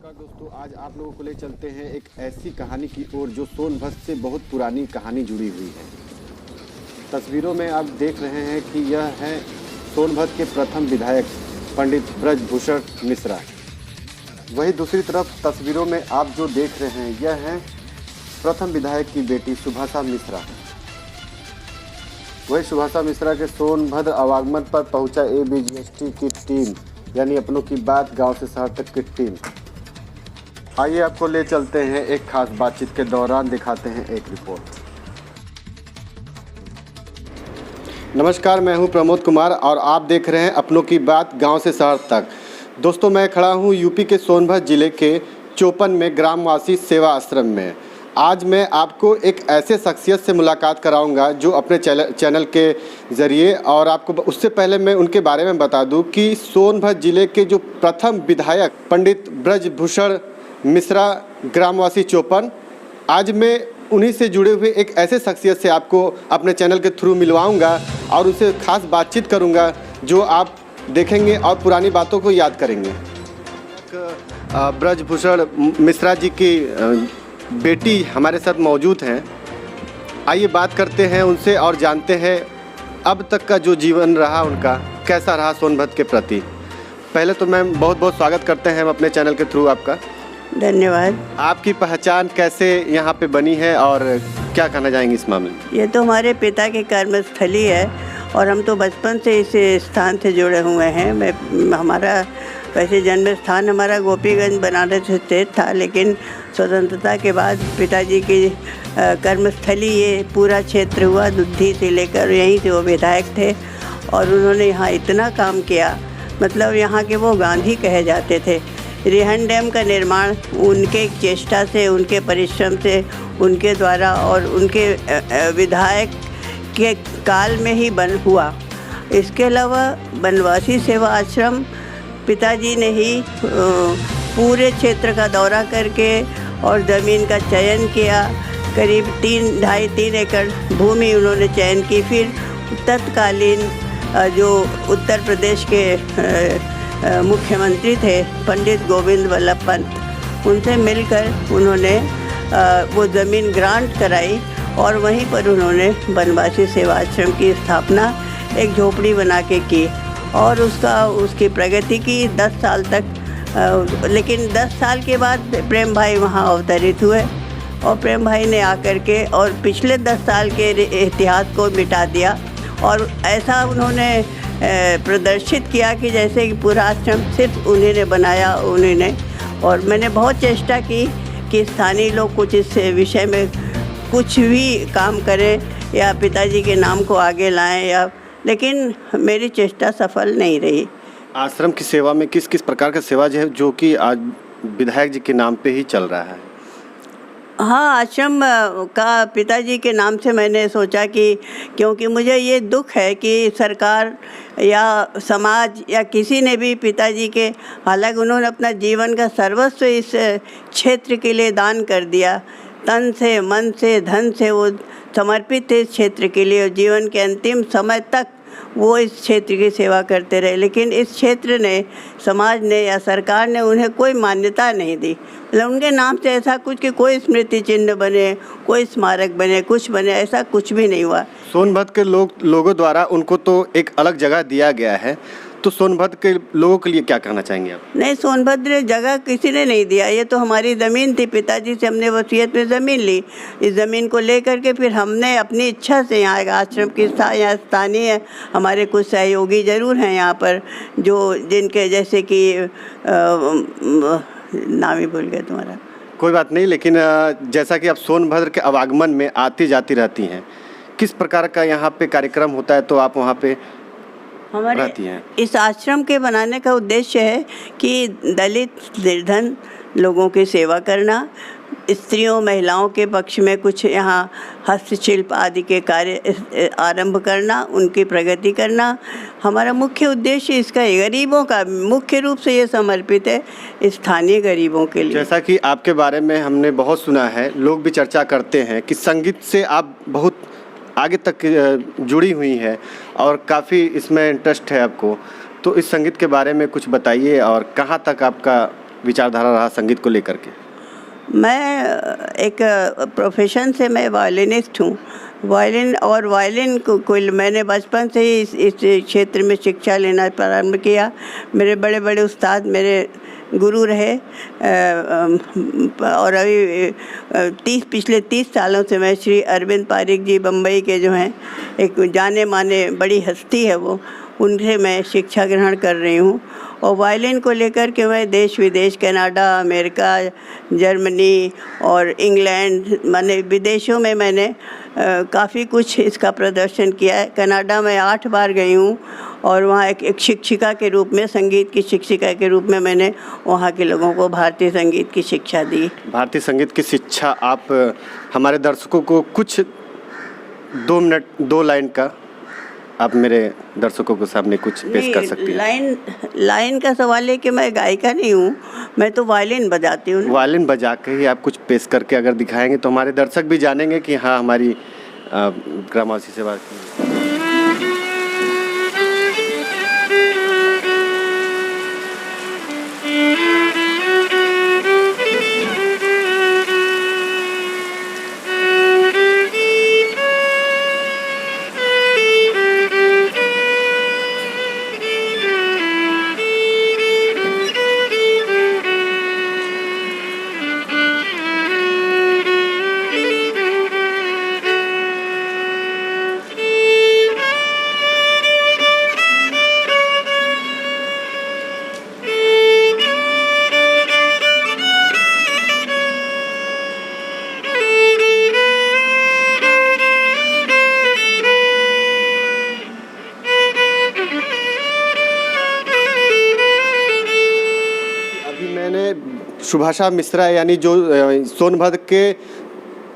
नमस्कार दोस्तों, आज आप लोगों को ले चलते हैं एक ऐसी कहानी की ओर जो सोनभद्र से बहुत पुरानी कहानी जुड़ी हुई है। तस्वीरों में आप देख रहे हैं कि यह है सोनभद्र के प्रथम विधायक पंडित ब्रजभूषण मिश्रा। वही दूसरी तरफ तस्वीरों में आप जो देख रहे हैं यह है प्रथम विधायक की बेटी सुभाषा मिश्रा। वही सुभाषा मिश्रा के सोनभद्र आवागमन पर पहुंचा ABGST की टीम, यानी अपनों की बात गांव से शहर तक की टीम। आइए आपको ले चलते हैं एक खास बातचीत के दौरान, दिखाते हैं एक रिपोर्ट। नमस्कार, मैं हूं प्रमोद कुमार और आप देख रहे हैं अपनों की बात गांव से शहर तक। दोस्तों, मैं खड़ा हूं यूपी के सोनभद्र जिले के चोपन में ग्रामवासी सेवा आश्रम में। आज मैं आपको एक ऐसे शख्सियत से मुलाकात कराऊंगा जो अपने चैनल के ज़रिए, और आपको उससे पहले मैं उनके बारे में बता दूं कि सोनभद्र जिले के जो प्रथम विधायक पंडित ब्रजभूषण मिश्रा, ग्रामवासी चोपन, आज मैं उन्हीं से जुड़े हुए एक ऐसे शख्सियत से आपको अपने चैनल के थ्रू मिलवाऊंगा और उनसे खास बातचीत करूंगा जो आप देखेंगे और पुरानी बातों को याद करेंगे। ब्रजभूषण मिश्रा जी की बेटी हमारे साथ मौजूद हैं। आइए बात करते हैं उनसे और जानते हैं अब तक का जो जीवन रहा उनका कैसा रहा सोनभद्र के प्रति। पहले तो मैम बहुत बहुत स्वागत करते हैं हम अपने चैनल के थ्रू आपका। धन्यवाद। आपकी पहचान कैसे यहाँ पे बनी है और क्या कहना चाहेंगे इस मामले में? ये तो हमारे पिता की कर्मस्थली है और हम तो बचपन से इस स्थान से जुड़े हुए हैं। हमारा वैसे जन्म स्थान हमारा गोपीगंज बनारस स्थित था, लेकिन स्वतंत्रता के बाद पिताजी की कर्मस्थली ये पूरा क्षेत्र हुआ, दुद्धी से लेकर यहीं से वो विधायक थे और उन्होंने यहाँ इतना काम किया, मतलब यहाँ के वो गांधी कहे जाते थे। रिहन डैम का निर्माण उनके चेष्टा से, उनके परिश्रम से, उनके द्वारा और उनके विधायक के काल में ही बन हुआ। इसके अलावा बनवासी सेवा आश्रम पिताजी ने ही पूरे क्षेत्र का दौरा करके और ज़मीन का चयन किया। करीब 2.5-3 एकड़ भूमि उन्होंने चयन की। फिर तत्कालीन जो उत्तर प्रदेश के मुख्यमंत्री थे पंडित गोविंद वल्लभ पंत, उनसे मिलकर उन्होंने वो ज़मीन ग्रांट कराई और वहीं पर उन्होंने बनवासी सेवा आश्रम की स्थापना एक झोपड़ी बना के की और उसकी प्रगति की 10 साल तक। लेकिन 10 साल के बाद प्रेम भाई वहाँ अवतरित हुए और प्रेम भाई ने आकर के और पिछले 10 साल के इतिहास को मिटा दिया और ऐसा उन्होंने प्रदर्शित किया कि जैसे कि पूरा आश्रम सिर्फ उन्हीं ने बनाया, उन्हीं ने। और मैंने बहुत चेष्टा की कि स्थानीय लोग कुछ इस विषय में कुछ भी काम करें या पिताजी के नाम को आगे लाएं, लेकिन मेरी चेष्टा सफल नहीं रही। आश्रम की सेवा में किस किस प्रकार का सेवा जो कि आज विधायक जी के नाम पे ही चल रहा है? हाँ, आश्रम का पिताजी के नाम से मैंने सोचा कि क्योंकि मुझे ये दुख है कि सरकार या समाज या किसी ने भी पिताजी के, हालांकि उन्होंने अपना जीवन का सर्वस्व इस क्षेत्र के लिए दान कर दिया, तन से, मन से, धन से वो समर्पित थे इस क्षेत्र के लिए और जीवन के अंतिम समय तक वो इस क्षेत्र की सेवा करते रहे। लेकिन इस क्षेत्र ने, समाज ने या सरकार ने उन्हें कोई मान्यता नहीं दी। मतलब उनके नाम से ऐसा कुछ कि कोई स्मृति चिन्ह बने, कोई स्मारक बने, कुछ बने, ऐसा कुछ भी नहीं हुआ। सोनभद्र के लोगों द्वारा उनको तो एक अलग जगह दिया गया है, तो सोनभद्र के लोगों के लिए क्या कहना चाहेंगे आप? नहीं, सोनभद्र जगह किसी ने नहीं दिया, ये तो हमारी ज़मीन थी। पिताजी से हमने वसीयत में ज़मीन ली। इस ज़मीन को लेकर के फिर हमने अपनी इच्छा से यहाँ आश्रम की यहाँ स्थानीय हमारे कुछ सहयोगी ज़रूर हैं यहाँ पर, जो जिनके जैसे कि नाम ही भूल गए तुम्हारा। कोई बात नहीं, लेकिन जैसा कि आप सोनभद्र के आवागमन में आती जाती रहती हैं, किस प्रकार का यहाँ पे कार्यक्रम होता है तो आप वहाँ पे हमारे इस आश्रम के बनाने का उद्देश्य है कि दलित, निर्धन लोगों की सेवा करना, स्त्रियों, महिलाओं के पक्ष में कुछ यहाँ हस्तशिल्प आदि के कार्य आरंभ करना, उनकी प्रगति करना। हमारा मुख्य उद्देश्य इसका गरीबों का मुख्य रूप से ये समर्पित है, स्थानीय गरीबों के लिए। जैसा कि आपके बारे में हमने बहुत सुना है, लोग भी चर्चा करते हैं कि संगीत से आप बहुत आगे तक जुड़ी हुई है और काफ़ी इसमें इंटरेस्ट है आपको, तो इस संगीत के बारे में कुछ बताइए और कहाँ तक आपका विचारधारा रहा संगीत को लेकर के? मैं एक प्रोफेशन से मैं वायलिनिस्ट हूँ। वायलिन को मैंने बचपन से ही इस क्षेत्र में शिक्षा लेना प्रारंभ किया। मेरे बड़े बड़े उस्ताद मेरे गुरु रहे और अभी पिछले 30 सालों से मैं श्री अरविंद पारिक जी बम्बई के जो हैं, एक जाने माने बड़ी हस्ती है वो, उनसे मैं शिक्षा ग्रहण कर रही हूँ। और वायलिन को लेकर के मैं देश विदेश, कनाडा, अमेरिका, जर्मनी और इंग्लैंड, माने विदेशों में मैंने काफ़ी कुछ इसका प्रदर्शन किया है। कनाडा में 8 बार गई हूँ और वहाँ एक शिक्षिका के रूप में, संगीत की शिक्षिका के रूप में मैंने वहाँ के लोगों को भारतीय संगीत की शिक्षा दी। भारतीय संगीत की शिक्षा आप हमारे दर्शकों को कुछ 2 मिनट 2 लाइन का आप मेरे दर्शकों के सामने कुछ पेश कर सकती हैं? लाइन का सवाल है कि मैं गायिका नहीं हूँ, मैं तो वायलिन बजाती हूँ। वायलिन बजा के ही आप कुछ पेश करके अगर दिखाएंगे तो हमारे दर्शक भी जानेंगे कि हाँ, हमारी ग्रामवासी सेवा की। सुभाषा मिश्रा यानी जो सोनभद्र के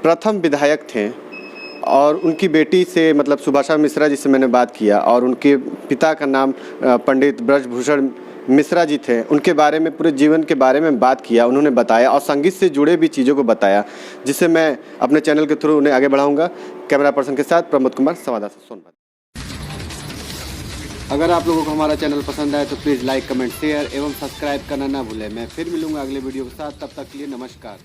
प्रथम विधायक थे और उनकी बेटी से, मतलब सुभाषा मिश्रा जी से मैंने बात किया और उनके पिता का नाम पंडित ब्रजभूषण मिश्रा जी थे। उनके बारे में, पूरे जीवन के बारे में बात किया, उन्होंने बताया और संगीत से जुड़े भी चीज़ों को बताया, जिससे मैं अपने चैनल के थ्रू उन्हें आगे बढ़ाऊंगा। कैमरा पर्सन के साथ प्रमोद कुमार, संवाददाता सोनभद्र। अगर आप लोगों को हमारा चैनल पसंद आए तो प्लीज़ लाइक, कमेंट, शेयर एवं सब्सक्राइब करना ना भूलें। मैं फिर मिलूंगा अगले वीडियो के साथ, तब तक के लिए नमस्कार।